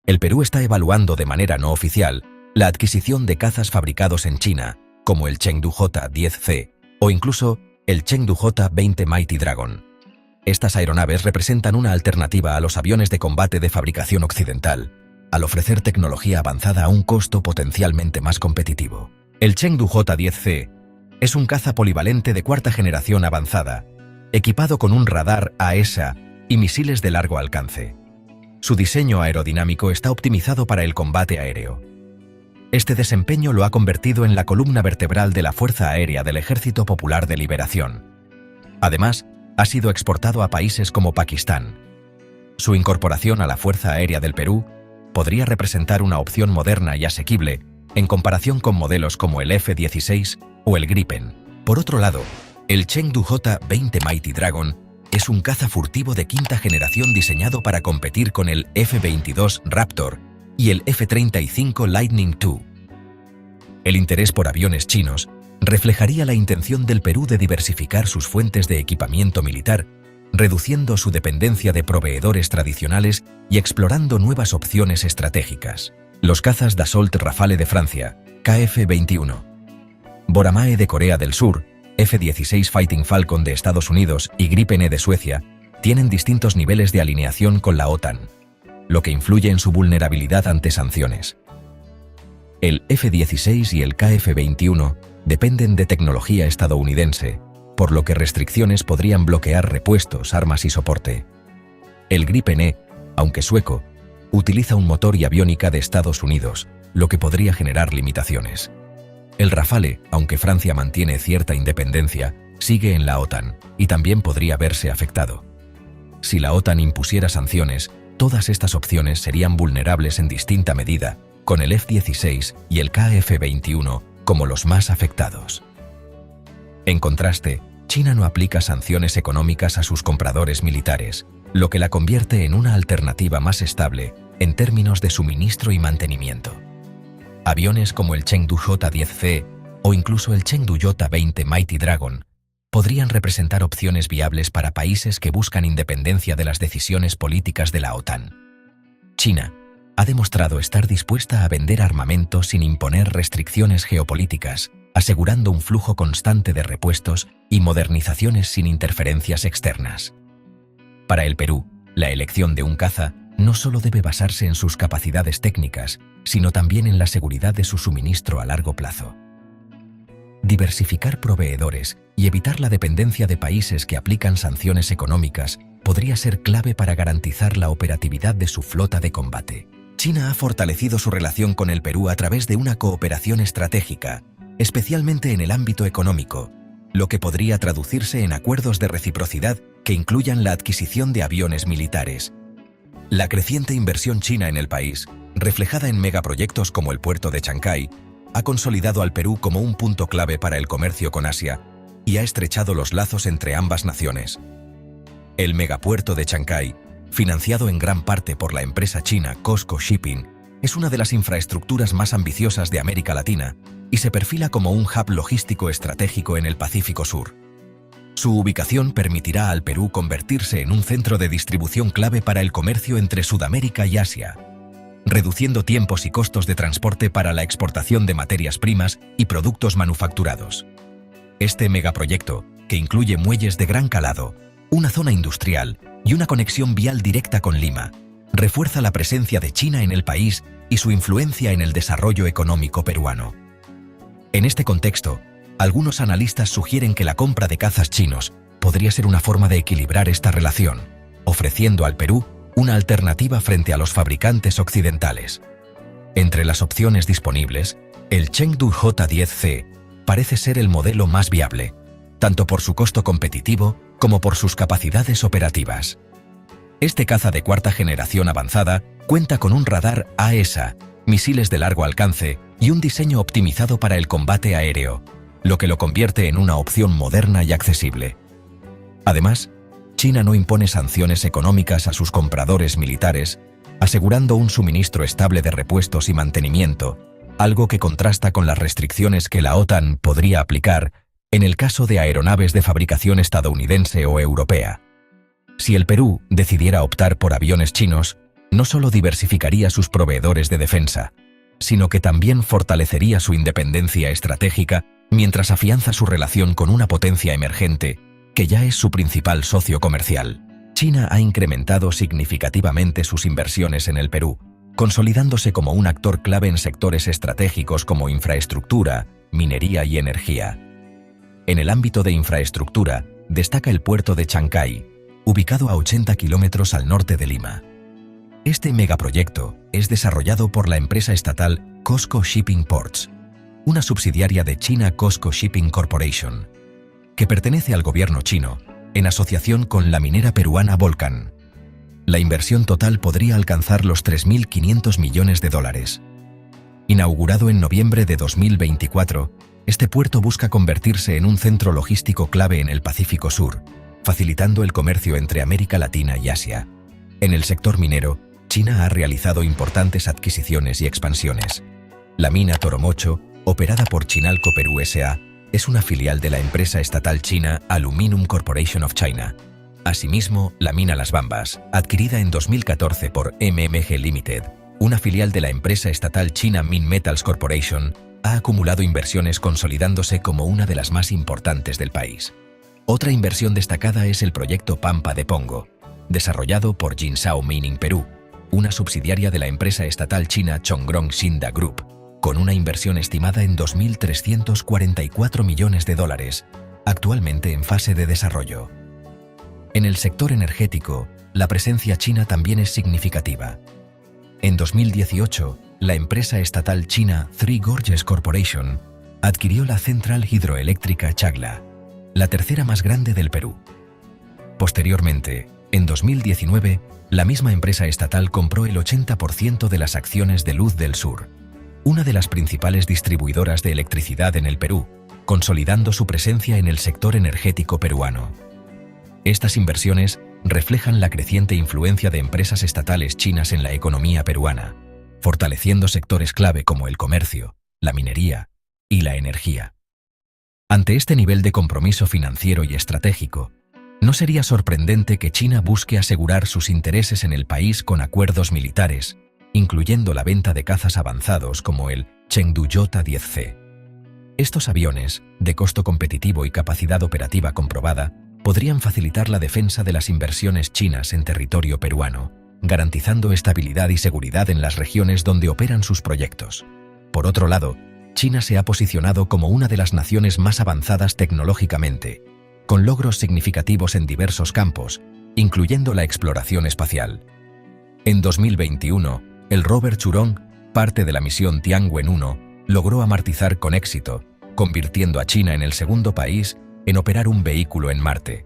El Perú está evaluando de manera no oficial la adquisición de cazas fabricados en China, como el Chengdu J-10C o incluso el Chengdu J-20 Mighty Dragon. Estas aeronaves representan una alternativa a los aviones de combate de fabricación occidental, al ofrecer tecnología avanzada a un costo potencialmente más competitivo. El Chengdu J-10C es un caza polivalente de cuarta generación avanzada, equipado con un radar AESA y misiles de largo alcance. Su diseño aerodinámico está optimizado para el combate aéreo. Este desempeño lo ha convertido en la columna vertebral de la Fuerza Aérea del Ejército Popular de Liberación. Además, ha sido exportado a países como Pakistán. Su incorporación a la Fuerza Aérea del Perú podría representar una opción moderna y asequible en comparación con modelos como el F-16 o el Gripen. Por otro lado, el Chengdu J-20 Mighty Dragon es un caza furtivo de quinta generación diseñado para competir con el F-22 Raptor y el F-35 Lightning II. El interés por aviones chinos reflejaría la intención del Perú de diversificar sus fuentes de equipamiento militar, reduciendo su dependencia de proveedores tradicionales y explorando nuevas opciones estratégicas. Los cazas Dassault Rafale de Francia, KF-21, Boramae de Corea del Sur, F-16 Fighting Falcon de Estados Unidos y Gripen E de Suecia tienen distintos niveles de alineación con la OTAN, lo que influye en su vulnerabilidad ante sanciones. El F-16 y el KF-21 dependen de tecnología estadounidense, por lo que restricciones podrían bloquear repuestos, armas y soporte. El Gripen E, aunque sueco, utiliza un motor y aviónica de Estados Unidos, lo que podría generar limitaciones. El Rafale, aunque Francia mantiene cierta independencia, sigue en la OTAN y también podría verse afectado. Si la OTAN impusiera sanciones, todas estas opciones serían vulnerables en distinta medida, con el F-16 y el KF-21 como los más afectados. En contraste, China no aplica sanciones económicas a sus compradores militares, lo que la convierte en una alternativa más estable en términos de suministro y mantenimiento. Aviones como el Chengdu J-10C o incluso el Chengdu J-20 Mighty Dragon podrían representar opciones viables para países que buscan independencia de las decisiones políticas de la OTAN. China ha demostrado estar dispuesta a vender armamento sin imponer restricciones geopolíticas, asegurando un flujo constante de repuestos y modernizaciones sin interferencias externas. Para el Perú, la elección de un caza no solo debe basarse en sus capacidades técnicas, sino también en la seguridad de su suministro a largo plazo. Diversificar proveedores y evitar la dependencia de países que aplican sanciones económicas podría ser clave para garantizar la operatividad de su flota de combate. China ha fortalecido su relación con el Perú a través de una cooperación estratégica, especialmente en el ámbito económico, lo que podría traducirse en acuerdos de reciprocidad que incluyan la adquisición de aviones militares. La creciente inversión china en el país, reflejada en megaproyectos como el puerto de Chancay, ha consolidado al Perú como un punto clave para el comercio con Asia y ha estrechado los lazos entre ambas naciones. El megapuerto de Chancay, financiado en gran parte por la empresa china COSCO Shipping, es una de las infraestructuras más ambiciosas de América Latina y se perfila como un hub logístico estratégico en el Pacífico Sur. Su ubicación permitirá al Perú convertirse en un centro de distribución clave para el comercio entre Sudamérica y Asia, reduciendo tiempos y costos de transporte para la exportación de materias primas y productos manufacturados. Este megaproyecto, que incluye muelles de gran calado, una zona industrial y una conexión vial directa con Lima, refuerza la presencia de China en el país y su influencia en el desarrollo económico peruano. En este contexto, algunos analistas sugieren que la compra de cazas chinos podría ser una forma de equilibrar esta relación, ofreciendo al Perú una alternativa frente a los fabricantes occidentales. Entre las opciones disponibles, el Chengdu J-10C parece ser el modelo más viable, tanto por su costo competitivo como por sus capacidades operativas. Este caza de cuarta generación avanzada cuenta con un radar AESA, misiles de largo alcance y un diseño optimizado para el combate aéreo, lo que lo convierte en una opción moderna y accesible. Además, China no impone sanciones económicas a sus compradores militares, asegurando un suministro estable de repuestos y mantenimiento, algo que contrasta con las restricciones que la OTAN podría aplicar en el caso de aeronaves de fabricación estadounidense o europea. Si el Perú decidiera optar por aviones chinos, no solo diversificaría sus proveedores de defensa, sino que también fortalecería su independencia estratégica mientras afianza su relación con una potencia emergente que ya es su principal socio comercial. China ha incrementado significativamente sus inversiones en el Perú, consolidándose como un actor clave en sectores estratégicos como infraestructura, minería y energía. En el ámbito de infraestructura, destaca el puerto de Chancay, ubicado a 80 kilómetros al norte de Lima. Este megaproyecto es desarrollado por la empresa estatal COSCO Shipping Ports, una subsidiaria de China COSCO Shipping Corporation, que pertenece al gobierno chino, en asociación con la minera peruana Volcan. La inversión total podría alcanzar los 3.500 millones de dólares. Inaugurado en noviembre de 2024, este puerto busca convertirse en un centro logístico clave en el Pacífico Sur, facilitando el comercio entre América Latina y Asia. En el sector minero, China ha realizado importantes adquisiciones y expansiones. La mina Toromocho, operada por Chinalco Perú S.A., es una filial de la empresa estatal china Aluminum Corporation of China. Asimismo, la mina Las Bambas, adquirida en 2014 por MMG Limited, una filial de la empresa estatal china Minmetals Corporation, ha acumulado inversiones consolidándose como una de las más importantes del país. Otra inversión destacada es el proyecto Pampa de Pongo, desarrollado por Jinsao Mining Perú, una subsidiaria de la empresa estatal china Chongrong Xinda Group, con una inversión estimada en 2.344 millones de dólares, actualmente en fase de desarrollo. En el sector energético, la presencia china también es significativa. En 2018, la empresa estatal china Three Gorges Corporation adquirió la central hidroeléctrica Chagla, la tercera más grande del Perú. Posteriormente, en 2019, la misma empresa estatal compró el 80% de las acciones de Luz del Sur, una de las principales distribuidoras de electricidad en el Perú, consolidando su presencia en el sector energético peruano. Estas inversiones reflejan la creciente influencia de empresas estatales chinas en la economía peruana, fortaleciendo sectores clave como el comercio, la minería y la energía. Ante este nivel de compromiso financiero y estratégico, no sería sorprendente que China busque asegurar sus intereses en el país con acuerdos militares, incluyendo la venta de cazas avanzados como el Chengdu Jota 10C. Estos aviones, de costo competitivo y capacidad operativa comprobada, podrían facilitar la defensa de las inversiones chinas en territorio peruano, garantizando estabilidad y seguridad en las regiones donde operan sus proyectos. Por otro lado, China se ha posicionado como una de las naciones más avanzadas tecnológicamente, con logros significativos en diversos campos, incluyendo la exploración espacial. En 2021, el rover Churong, parte de la misión Tianwen-1, logró amartizar con éxito, convirtiendo a China en el segundo país en operar un vehículo en Marte.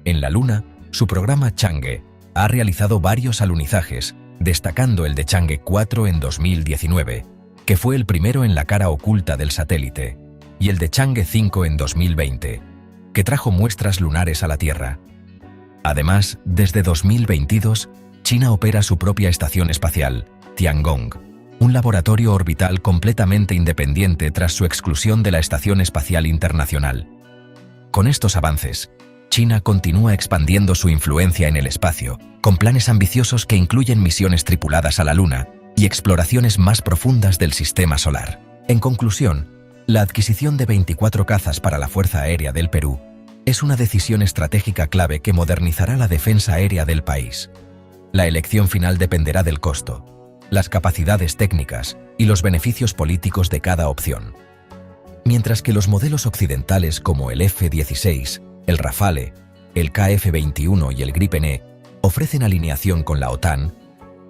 En la Luna, su programa Chang'e ha realizado varios alunizajes, destacando el de Chang'e 4 en 2019, que fue el primero en la cara oculta del satélite, y el de Chang'e 5 en 2020, que trajo muestras lunares a la Tierra. Además, desde 2022, China opera su propia estación espacial, Tiangong, un laboratorio orbital completamente independiente tras su exclusión de la Estación Espacial Internacional. Con estos avances, China continúa expandiendo su influencia en el espacio, con planes ambiciosos que incluyen misiones tripuladas a la Luna y exploraciones más profundas del sistema solar. En conclusión, la adquisición de 24 cazas para la Fuerza Aérea del Perú es una decisión estratégica clave que modernizará la defensa aérea del país. La elección final dependerá del costo, las capacidades técnicas y los beneficios políticos de cada opción. Mientras que los modelos occidentales como el F-16, el Rafale, el KF-21 y el Gripen E ofrecen alineación con la OTAN,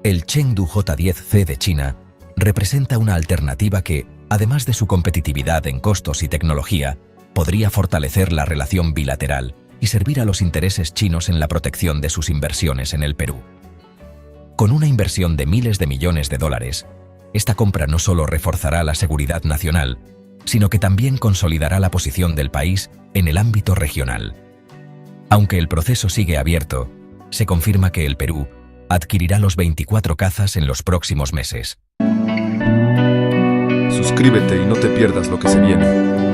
el Chengdu J-10C de China representa una alternativa que, además de su competitividad en costos y tecnología, podría fortalecer la relación bilateral y servir a los intereses chinos en la protección de sus inversiones en el Perú. Con una inversión de miles de millones de dólares, esta compra no solo reforzará la seguridad nacional, sino que también consolidará la posición del país en el ámbito regional. Aunque el proceso sigue abierto, se confirma que el Perú adquirirá los 24 cazas en los próximos meses. Suscríbete y no te pierdas lo que se viene.